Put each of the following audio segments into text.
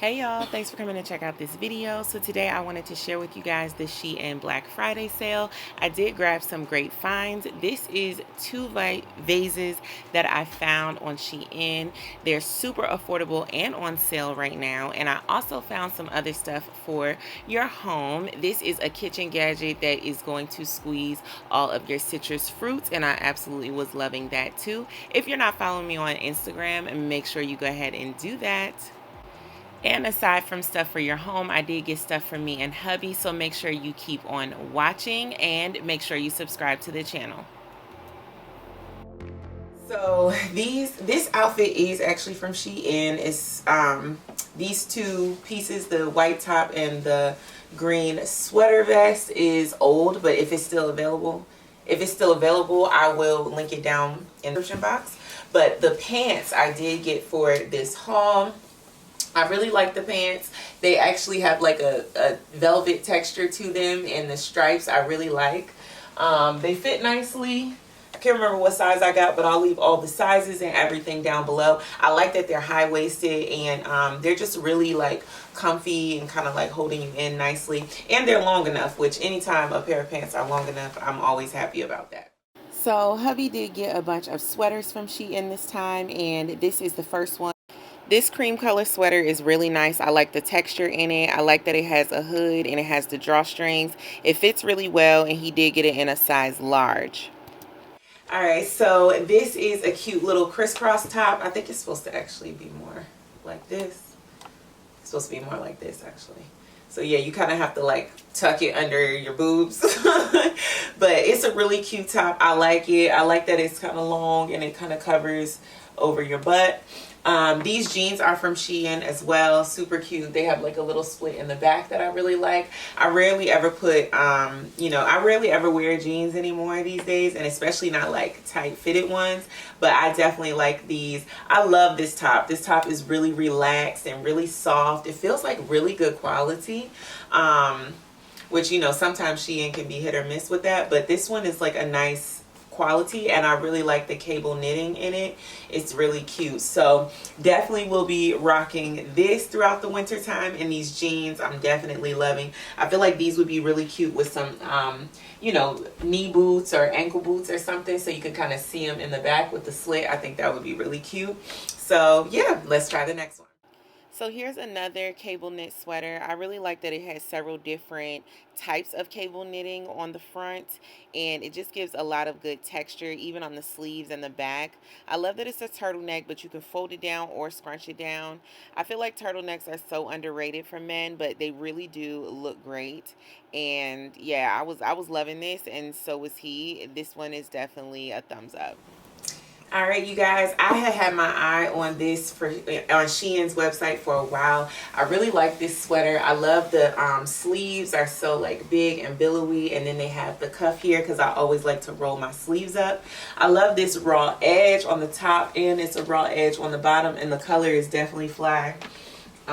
Hey y'all, thanks for coming to check out this video. So today I wanted to share with you guys the SHEIN Black Friday sale. I did grab some great finds. This is two vases that I found on SHEIN. They're super affordable and on sale right now. And I also found some other stuff for your home. This is a kitchen gadget that is going to squeeze all of your citrus fruits, and I absolutely was loving that too. If you're not following me on Instagram, make sure you go ahead and do that. And aside from stuff for your home, I did get stuff for me and hubby, so make sure you keep on watching and make sure you subscribe to the channel. So this outfit is actually from SHEIN. It's these two pieces, the white top and the green sweater vest, is old, but if it's still available, I will link it down in the description box. But the pants I did get for this haul, I really like the pants. They actually have like a velvet texture to them, and the stripes I really like. They fit nicely. I can't remember what size I got, but I'll leave all the sizes and everything down below. I like that they're high-waisted, and they're just really like comfy and kind of like holding you in nicely. And they're long enough, which anytime a pair of pants are long enough, I'm always happy about that. So hubby did get a bunch of sweaters from SHEIN this time, and this is the first one. This cream color sweater is really nice. I like the texture in it. I like that it has a hood and it has the drawstrings. It fits really well, and he did get it in a size large. Alright, so this is a cute little crisscross top. I think it's supposed to actually be more like this. It's supposed to be more like this actually. So yeah, you kind of have to like tuck it under your boobs. But it's a really cute top. I like it. I like that it's kind of long and it kind of covers over your butt. These jeans are from SHEIN as well. Super cute. They have like a little split in the back that I really like. I rarely ever put, I rarely ever wear jeans anymore these days, and especially not like tight fitted ones, but I definitely like these. I love this top. This top is really relaxed and really soft. It feels like really good quality, which, sometimes SHEIN can be hit or miss with that, but this one is like a nice quality, and I really like the cable knitting in it. It's really cute. So definitely will be rocking this throughout the winter time, and these jeans I'm definitely loving. I feel like these would be really cute with some knee boots or ankle boots or something, so you can kind of see them in the back with the slit. I think that would be really cute. So yeah, let's try the next one. So here's another cable knit sweater. I really like that it has several different types of cable knitting on the front, and it just gives a lot of good texture even on the sleeves and the back. I love that it's a turtleneck, but you can fold it down or scrunch it down. I feel like turtlenecks are so underrated for men, but they really do look great. And yeah, I was loving this, and so was he. This one is definitely a thumbs up. All right, you guys, I have had my eye on this on SHEIN's website for a while. I really like this sweater. I love the sleeves are so like big and billowy, and then they have the cuff here because I always like to roll my sleeves up. I love this raw edge on the top, and it's a raw edge on the bottom, and the color is definitely fly.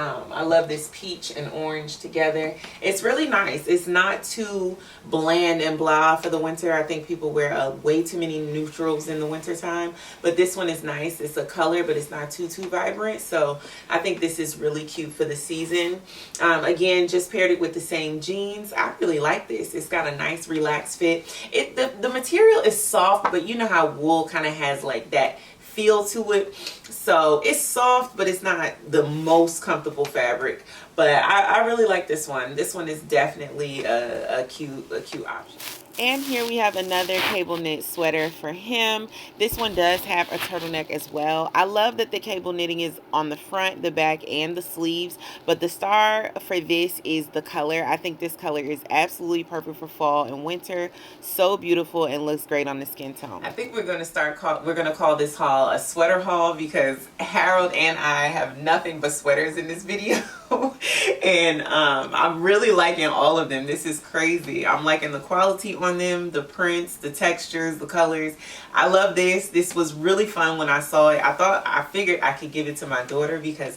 I love this peach and orange together. It's really nice. It's not too bland and blah for the winter. I think people wear way too many neutrals in the winter time, but this one is nice. It's a color, but it's not too vibrant. So I think this is really cute for the season. Again, just paired it with the same jeans. I really like this. It's got a nice relaxed fit. The material is soft, but you know how wool kind of has like that feel to it, so it's soft, but it's not the most comfortable fabric. But I really like this one. This one is definitely a cute option. And here we have another cable knit sweater for him. This one does have a turtleneck as well. I love that the cable knitting is on the front, the back, and the sleeves. But the star for this is the color. I think this color is absolutely perfect for fall and winter. So beautiful and looks great on the skin tone. I think we're going to call this haul a sweater haul, because Harold and I have nothing but sweaters in this video. And I'm really liking all of them. This is crazy. I'm liking the quality on them, the prints, the textures, the colors. I love this. This was really fun when I saw it. I figured I could give it to my daughter because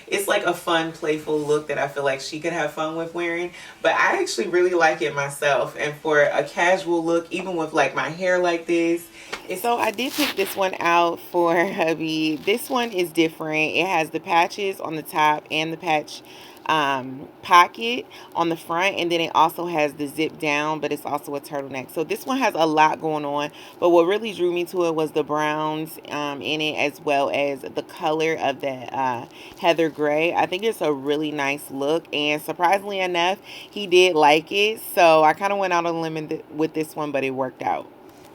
it's like a fun, playful look that I feel like she could have fun with wearing. But I actually really like it myself. And for a casual look, even with like my hair like this. So I did pick this one out for hubby. This one is different. It has the patches on the top and the patch pocket on the front, and then it also has the zip down, but it's also a turtleneck. So this one has a lot going on, but what really drew me to it was the browns in it, as well as the color of the heather gray. I think it's a really nice look, and surprisingly enough, he did like it. So I kind of went out on a limb with this one, but it worked out.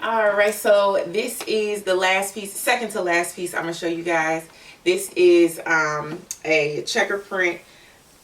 All right, so this is the last piece, second to last piece I'm gonna show you guys. This is a checker print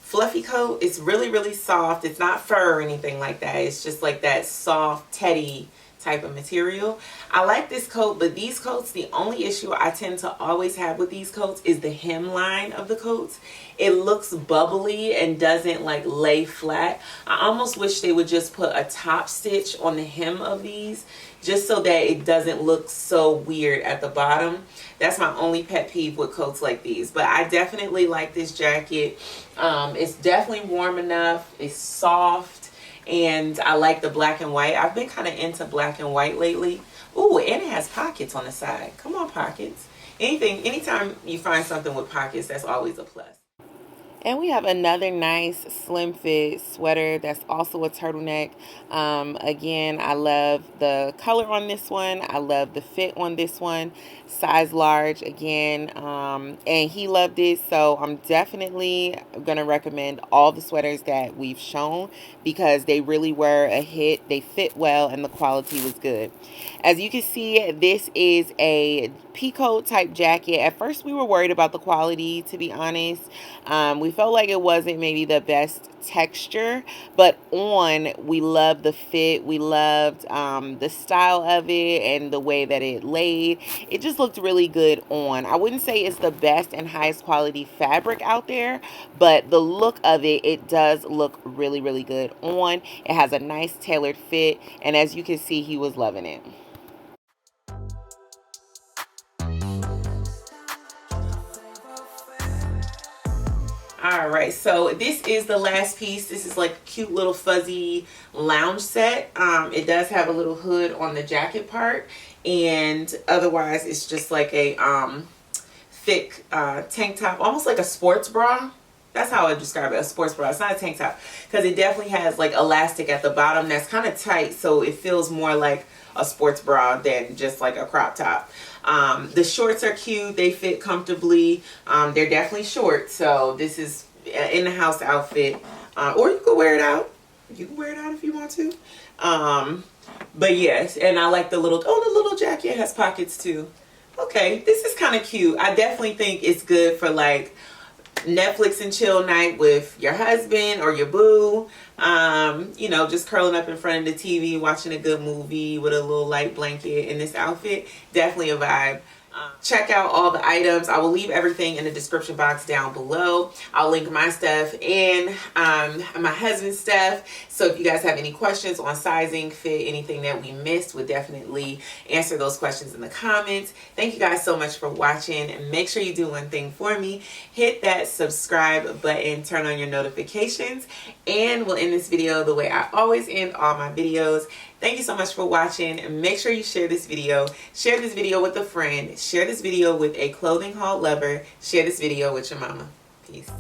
fluffy coat. It's really, really soft. It's not fur or anything like that. It's just like that soft, teddy type of material. I like this coat, but these coats, the only issue I tend to always have with these coats is the hemline of the coats. It looks bubbly and doesn't like lay flat. I almost wish they would just put a top stitch on the hem of these, just so that it doesn't look so weird at the bottom. That's my only pet peeve with coats like these. But I definitely like this jacket. It's definitely warm enough. It's soft. And I like the black and white. I've been kind of into black and white lately. Ooh, and it has pockets on the side. Come on, pockets. Anytime you find something with pockets, that's always a plus. And we have another nice slim fit sweater that's also a turtleneck. Again, I love the color on this one. I love the fit on this one. Size large again. And he loved it. So I'm definitely going to recommend all the sweaters that we've shown because they really were a hit. They fit well and the quality was good. As you can see, this is a peacoat type jacket. At first we were worried about the quality, to be honest. We felt like it wasn't maybe the best texture, but on, we loved the fit. We loved the style of it and the way that it laid. It just looked really good on. I wouldn't say it's the best and highest quality fabric out there, but the look of it, it does look really, really good on. It has a nice tailored fit, and as you can see, he was loving it. Alright, so this is the last piece. This is like a cute little fuzzy lounge set. It does have a little hood on the jacket part, and otherwise it's just like a thick tank top, almost like a sports bra. That's how I would describe it, a sports bra. It's not a tank top because it definitely has like elastic at the bottom that's kind of tight, so it feels more like a sports bra than just like a crop top. The shorts are cute. They fit comfortably. They're definitely short, so this is in the house outfit, or you can wear it out. You can wear it out if you want to. But yes, and I like the little, oh, the little jacket has pockets too. Okay, this is kind of cute. I definitely think it's good for like Netflix and chill night with your husband or your boo. You know, just curling up in front of the TV, watching a good movie with a little light blanket in this outfit. Definitely a vibe. Check out all the items. I will leave everything in the description box down below. I'll link my stuff and my husband's stuff. So if you guys have any questions on sizing, fit, anything that we missed, we'll definitely answer those questions in the comments. Thank you guys so much for watching. And make sure you do one thing for me. Hit that subscribe button, turn on your notifications, and we'll end this video the way I always end all my videos. Thank you so much for watching, and make sure you share this video. Share this video with a friend. Share this video with a clothing haul lover. Share this video with your mama. Peace.